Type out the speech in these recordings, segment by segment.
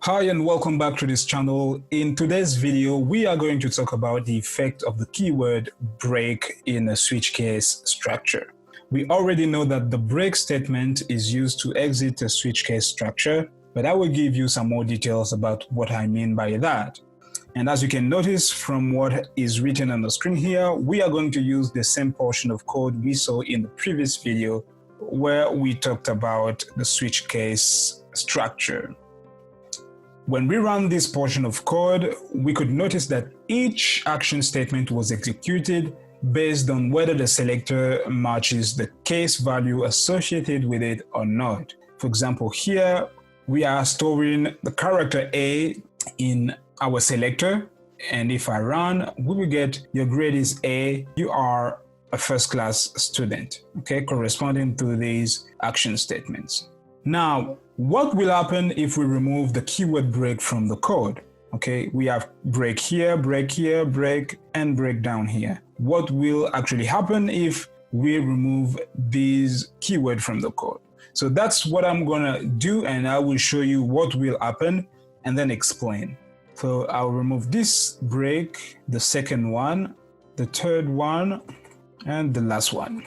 Hi and welcome back to this channel. In today's video, we are going to talk about the effect of the keyword break in a switch case structure. We already know that the break statement is used to exit a switch case structure, but I will give you some more details about what I mean by that. And as you can notice from what is written on the screen here, we are going to use the same portion of code we saw in the previous video where we talked about the switch case structure. When we run this portion of code, we could notice that each action statement was executed based on whether the selector matches the case value associated with it or not. For example, here we are storing the character A in our selector, and if I run, we will get your grade is A, you are a first-class student, okay, corresponding to these action statements. Now, what will happen if we remove the keyword break from the code? Okay, we have break here, and break down here. What will actually happen if we remove these keyword from the code? So that's what I'm gonna do, and I will show you what will happen and then explain. So I'll remove this break, the second one, the third one, and the last one.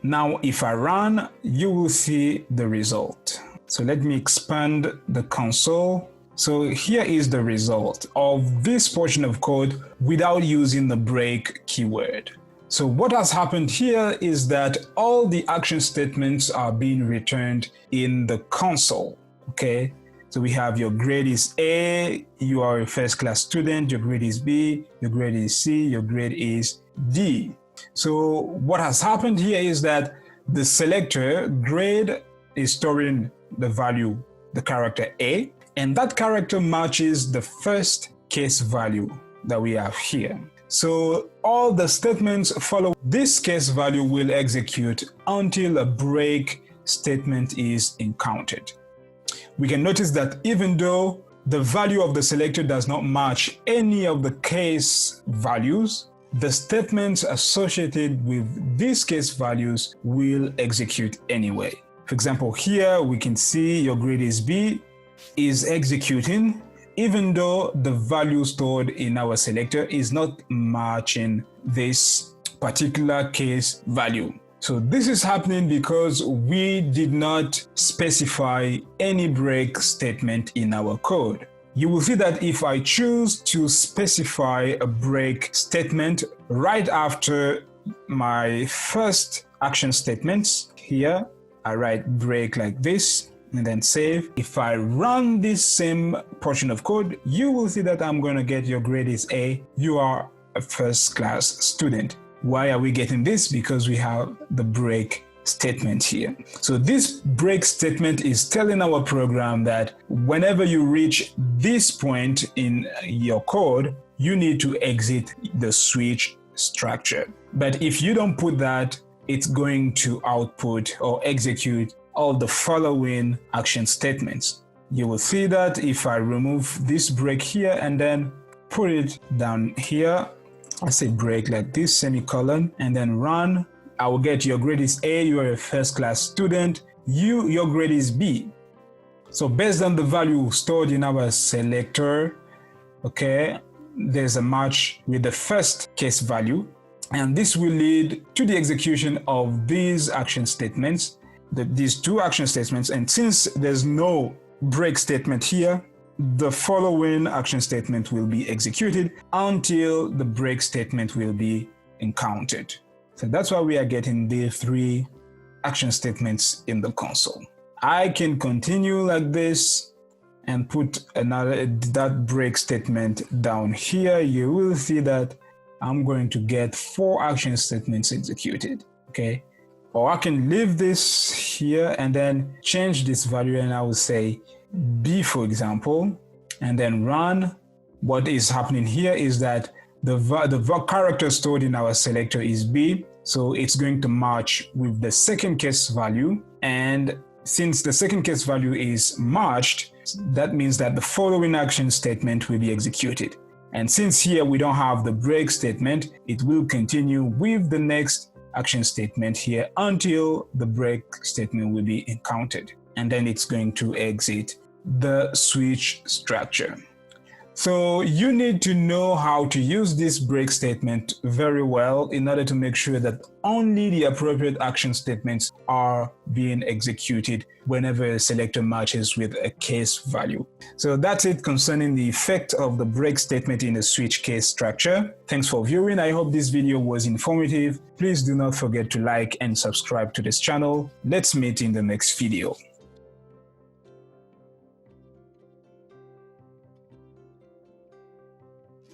Now, if I run, you will see the result. So let me expand the console. So here is the result of this portion of code without using the break keyword. So what has happened here is that all the action statements are being returned in the console, okay? So we have your grade is A, you are a first class student, your grade is B, your grade is C, your grade is D. So what has happened here is that the selector grade is storing the value, the character A, and that character matches the first case value that we have here. So all the statements follow this case value will execute until a break statement is encountered. We can notice that even though the value of the selector does not match any of the case values, the statements associated with these case values will execute anyway. For example, here we can see your grade is B is executing even though the value stored in our selector is not matching this particular case value. So this is happening because we did not specify any break statement in our code. You will see that if I choose to specify a break statement right after my first action statements here, I write break like this and then save. If I run this same portion of code, you will see that I'm going to get your grade is A. You are a first class student. Why are we getting this? Because we have the break statement here. So this break statement is telling our program that whenever you reach this point in your code, you need to exit the switch structure. But if you don't put that, it's going to output or execute all the following action statements. You will see that if I remove this break here and then put it down here, I say break like this, semicolon, and then run, I will get your grade is A, you are a first class student, your grade is B. So based on the value stored in our selector, okay, there's a match with the first case value, and this will lead to the execution of these action statements, these two action statements. And since there's no break statement here, the following action statement will be executed until the break statement will be encountered. So that's why we are getting the three action statements in the console. I can continue like this and put that break statement down here. You will see that I'm going to get 4 action statements executed, okay? Or I can leave this here and then change this value, and I will say B, for example, and then run. What is happening here is that the character stored in our selector is B, so it's going to match with the second case value. And since the second case value is matched, that means that the following action statement will be executed. And since here we don't have the break statement, it will continue with the next action statement here until the break statement will be encountered. And then it's going to exit the switch structure. So you need to know how to use this break statement very well in order to make sure that only the appropriate action statements are being executed whenever a selector matches with a case value. So that's it concerning the effect of the break statement in a switch case structure. Thanks for viewing. I hope this video was informative. Please do not forget to like and subscribe to this channel. Let's meet in the next video.